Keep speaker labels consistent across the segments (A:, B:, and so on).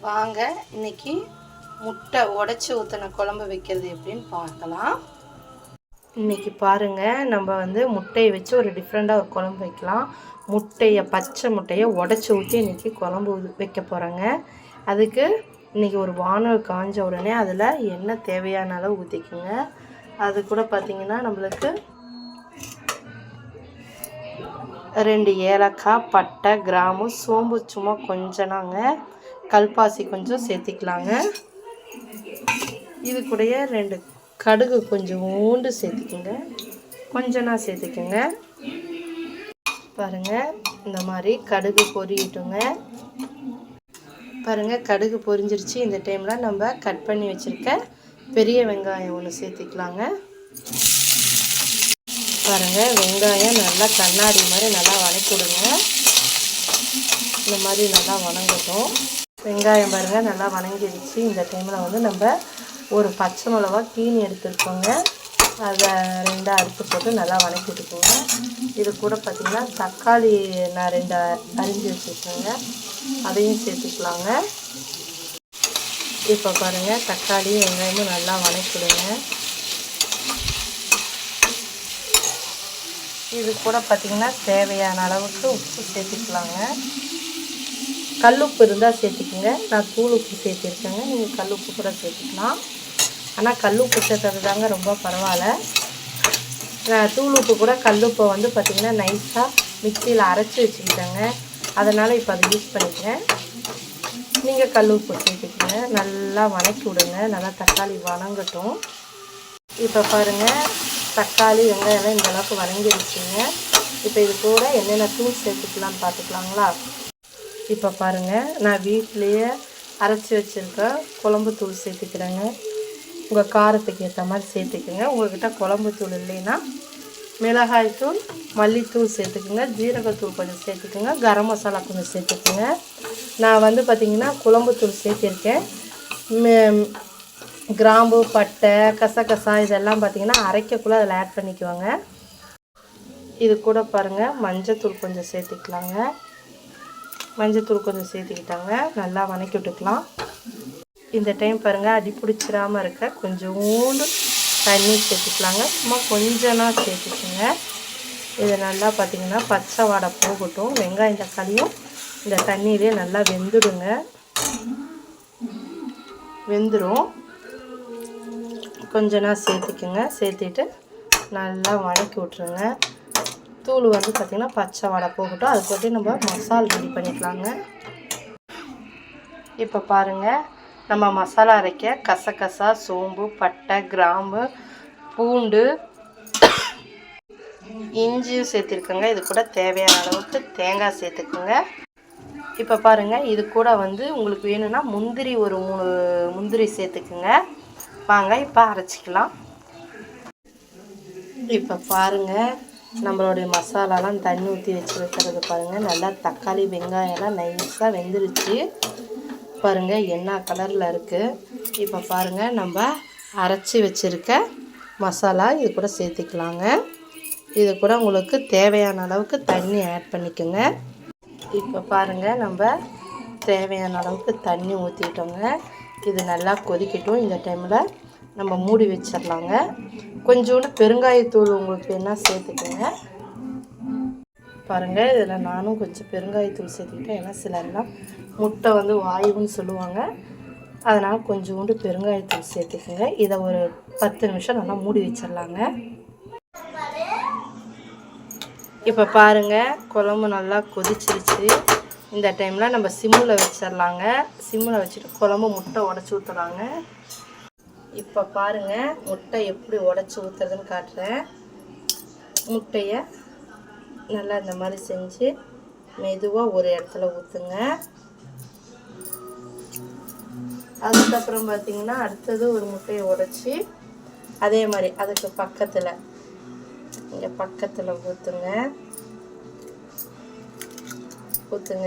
A: வாங்க இன்னைக்கு முட்டை உடைச்சி ஊற்றின குழம்பு வைக்கிறது எப்படின்னு பார்க்கலாம். இன்றைக்கி பாருங்கள், நம்ம முட்டையை வச்சு ஒரு டிஃப்ரெண்ட்டாக ஒரு குழம்பு வைக்கலாம். பச்சை முட்டையை உடைச்சி ஊற்றி இன்றைக்கி குழம்பு வைக்க போகிறேங்க. அதுக்கு இன்றைக்கி ஒரு வானல் காஞ்ச உடனே அதில் எண்ணெய் தேவையான அளவு ஊற்றிக்குங்க. அது கூட பார்த்திங்கன்னா நம்மளுக்கு 2 ஏலக்காய், பட்டை, கிராம்பு, சோம்பு சும்மா கொஞ்சம்னாங்க, கல்பாசி கொஞ்சம் சேர்த்திக்கலாங்க. இது கூடயே 2 கடுகு கொஞ்சோண்டு சேர்த்திக்கோங்க, கொஞ்சம் நான் சேர்த்திக்கோங்க. பாருங்கள், இந்த மாதிரி கடுகு பொரியட்டுங்க. பாருங்கள், கடுகு பொரிஞ்சிருச்சு. இந்த டைமில் நம்ம கட் பண்ணி வச்சுருக்க பெரிய வெங்காயம் ஒன்று சேர்த்திக்கலாங்க. பாருங்கள், வெங்காயம் நல்லா கண்ணாடி மாதிரி நல்லா வதக்கி விடுங்க. இந்த மாதிரி நல்லா வணங்கட்டும். வெங்காயம் பாருங்கள் நல்லா வணங்கிடுச்சு. இந்த டைமில் நம்ம ஒரு பச்சை மிளகா கீனி எடுத்துருக்கோங்க, அதை 2 அறுத்து போட்டு நல்லா வதக்கி விட்டுக்கோங்க. இது கூட பார்த்திங்கன்னா தக்காளி நான் 2 அரிஞ்சு வச்சுருக்கேங்க, அதையும் சேர்த்துக்கலாங்க. இப்போ பாருங்கள், தக்காளி வெங்காயமும் நல்லா வதக்கிடுங்க. இது கூட பார்த்திங்கன்னா தேவையான அளவுக்கு உப்பு சேர்த்துக்கலாங்க. கல்லுப்பு இருந்தால் சேர்த்துக்குங்க. நான் தூள் உப்பு சேர்த்திருக்கேங்க, நீங்கள் கல்லுப்பு கூட சேர்த்துக்கலாம். ஆனால் கல்லுப்பு சேர்த்தது தாங்க ரொம்ப பரவாயில்ல. நான் தூள் உப்பு கூட கல்லுப்பை பார்த்திங்கன்னா நைஸாக மிக்சியில் அரைச்சி வச்சுக்கிட்டேங்க, அதனால் இப்போ அதை யூஸ் பண்ணிக்கிறேன். நீங்கள் கல்லுப்பு சேர்த்துக்குங்க. நல்லா வதக்கி விடுங்க, நல்லா தக்காளி வதங்கட்டும். இப்போ பாருங்கள், தக்காளி வெங்காயம் இந்த அளவுக்கு வதங்கிடுச்சுங்க. இப்போ இது கூட என்னென்ன தூள் சேர்த்துக்கலான்னு பார்த்துக்கலாங்களா? இப்போ பாருங்கள், நான் வீட்டிலையே அரைச்சி வச்சுருக்க குழம்பு தூள் சேர்த்துக்கிறேங்க. உங்கள் காரத்துக்கு ஏற்ற மாதிரி சேர்த்துக்குங்க. உங்கள்கிட்ட குழம்பு தூள் இல்லைன்னா மிளகாய் தூள், மல்லித்தூள் சேர்த்துக்குங்க, ஜீரகத்தூள் கொஞ்சம் சேர்த்துக்குங்க, கரம் மசாலா கொஞ்சம் சேர்த்துக்குங்க. நான் பார்த்திங்கன்னா குழம்பு தூள் சேர்த்திருக்கேன். கிராம்பு, பட்டை, கசகசா இதெல்லாம் பார்த்திங்கன்னா அரைக்கக்குள்ளே அதில் ஆட் பண்ணிக்குவாங்க. இது கூட பாருங்கள், மஞ்சத்தூள் கொஞ்சம் சேர்த்துக்கலாங்க. மஞ்சத்தூள் கொஞ்சம் சேர்த்துக்கிட்டாங்க, நல்லா வதக்கி விட்டுக்கலாம். இந்த டைம் பாருங்கள், அடி பிடிச்சிடாமல் இருக்க கொஞ்சோண்டு தண்ணி சேர்த்துக்கலாங்க. சும்மா கொஞ்சமாக சேர்த்துக்குங்க. இது நல்லா பார்த்திங்கன்னா பச்சை வாடை போகட்டும். வெங்காயம் தக்காளியும் இந்த தண்ணியிலே நல்லா வெந்துடும். கொஞ்சம் நான் சேர்த்துக்குங்க. சேர்த்துட்டு நல்லா வதக்கி விட்ருங்க. தூள் பார்த்திங்கன்னா பச்சை வாடை போகட்டும். அது போட்டு நம்ம மசாலா ரெடி பண்ணிக்கலாங்க. இப்போ பாருங்கள், நம்ம மசாலா அரைக்க கசகசா, சோம்பு, பட்டை, கிராம்பு, பூண்டு, இஞ்சியும் சேர்த்துருக்கோங்க. இது கூட தேவையான அளவுக்கு தேங்காய் சேர்த்துக்குங்க. இப்போ பாருங்கள், இது கூட உங்களுக்கு வேணும்னா முந்திரி ஒரு 3 முந்திரி சேர்த்துக்குங்க. வாங்க இப்போ அரைச்சிக்கலாம். இப்போ பாருங்கள், நம்மளுடைய மசாலாலாம் தண்ணி ஊற்றி வச்சுருக்கிறது பாருங்கள், நல்லா தக்காளி வெங்காயம்லாம் நைஸாக வெந்துருச்சு. பாருங்கள், என்ன கலரில் இருக்குது. இப்போ பாருங்கள், நம்ம அரைச்சி வச்சுருக்க மசாலா இது கூட சேர்த்துக்கலாங்க. இது கூட உங்களுக்கு தேவையான அளவுக்கு தண்ணி ஆட் பண்ணிக்கோங்க. இப்போ பாருங்கள், நம்ம தேவையான அளவுக்கு தண்ணி ஊற்றிட்டோங்க. இது நல்லா கொதிக்கட்டும். இந்த டைமில் நம்ம மூடி வச்சிடலாங்க. கொஞ்சோண்டு பெருங்காயத்தூள் உங்களுக்கு என்ன சேர்த்துக்கோங்க. பாருங்கள், இதில் நானும் கொஞ்சம் பெருங்காயத்தூள் சேர்த்துக்கிட்டேன். ஏன்னா சிலர்லாம் முட்டை வாயுன்னு சொல்லுவாங்க, அதனால் கொஞ்சோண்டு பெருங்காயத்தூள் சேர்த்துக்குங்க. இதை ஒரு 10 நிமிஷம் நல்லா மூடி வச்சிடலாங்க. இப்போ பாருங்கள், குழம்பு நல்லா கொதிச்சிருச்சு. இந்த டைமில் நம்ம சிம்மில் வச்சிடலாங்க. சிம்மில் வச்சுட்டு குழம்பு முட்டை உடச்சி ஊற்றுறாங்க. இப்போ பாருங்கள், முட்டை எப்படி உடச்சி ஊற்றுறதுன்னு காட்டுறேன். முட்டையை நல்லா இந்த மாதிரி செஞ்சு மெதுவாக ஒரு இடத்துல ஊற்றுங்க. அதுக்கப்புறம் பார்த்திங்கன்னா அடுத்தது ஒரு முட்டையை உடச்சி அதே மாதிரி அதுக்கு பக்கத்தில் இங்கே பக்கத்தில் ஊற்றுங்க.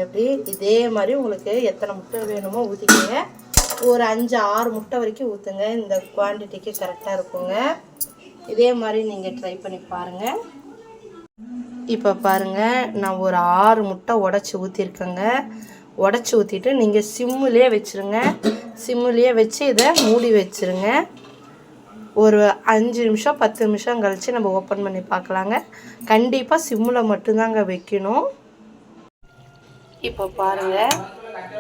A: இப்படி இதே மாதிரி உங்களுக்கு எத்தனை முட்டை வேணுமோ ஊற்றிக்கிங்க. ஒரு 5-6 முட்டை வரைக்கும் ஊற்றுங்க. இந்த குவான்டிட்டிக்கு கரெக்டாக இருக்குங்க. இதே மாதிரி நீங்கள் ட்ரை பண்ணி பாருங்கள். இப்போ பாருங்கள், நான் ஒரு 6 முட்டை உடச்சி ஊற்றிருக்கேங்க. உடச்சி ஊற்றிட்டு நீங்கள் சிம்முலேயே வச்சுருங்க. சிம்முலேயே வச்சு இதை மூடி வச்சுருங்க. ஒரு 5 நிமிஷம் 10 நிமிஷம் கழித்து நம்ம ஓப்பன் பண்ணி பார்க்கலாங்க. கண்டிப்பாக சிம்மில் மட்டும்தாங்க வைக்கணும். இப்போ பாருங்கள்,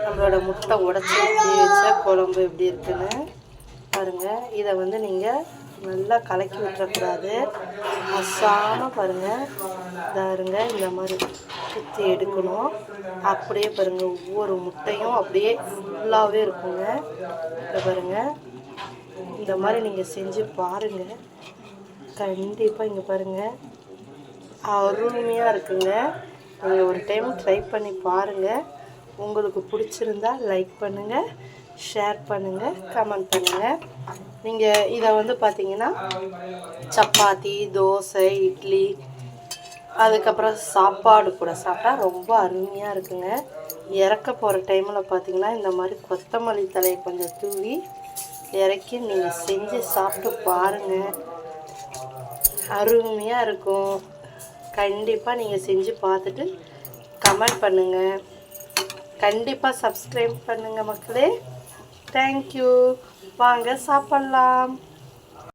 A: நம்மளோட முட்டை உடச்சி ஊற்றி வச்ச குழம்பு எப்படி இருக்குன்னு பாருங்கள். இதை வந்து நீங்கள் நல்லா கலக்கி விட்டுறக்கூடாது. மசாமல் பாருங்கள், இதாருங்க இந்த மாதிரி ஊற்றி எடுக்கணும். அப்படியே பாருங்கள், ஒவ்வொரு முட்டையும் அப்படியே ஃபுல்லாகவே இருக்குங்க. இதை பாருங்கள், இந்த மாதிரி நீங்கள் செஞ்சு பாருங்கள். கண்டிப்பாக இங்கே பாருங்கள், அருமையாக இருக்குங்க. நீங்கள் ஒரு டைம் ட்ரை பண்ணி பாருங்கள். உங்களுக்கு பிடிச்சிருந்தா லைக் பண்ணுங்கள், ஷேர் பண்ணுங்கள், கமெண்ட் பண்ணுங்கள். நீங்கள் இதை வந்து பார்த்தீங்கன்னா சப்பாத்தி, தோசை, இட்லி, அதுக்கப்புறம் சாப்பாடு கூட சாப்பிட்டா ரொம்ப அருமையாக இருக்குங்க. இறக்க போகிற டைமில் பார்த்தீங்கன்னா இந்த மாதிரி கொத்தமல்லி தலையை கொஞ்சம் தூவி இறக்கி நீங்கள் செஞ்சு சாப்பிட்டு பாருங்கள். அருமையாக இருக்கும். கண்டிப்பாக நீங்கள் செஞ்சு பார்த்துட்டு கமெண்ட் பண்ணுங்கள். கண்டிப்பாக சப்ஸ்கிரைப் பண்ணுங்கள் மக்களே. தேங்க்யூ. வாங்க சாப்பிட்லாம்.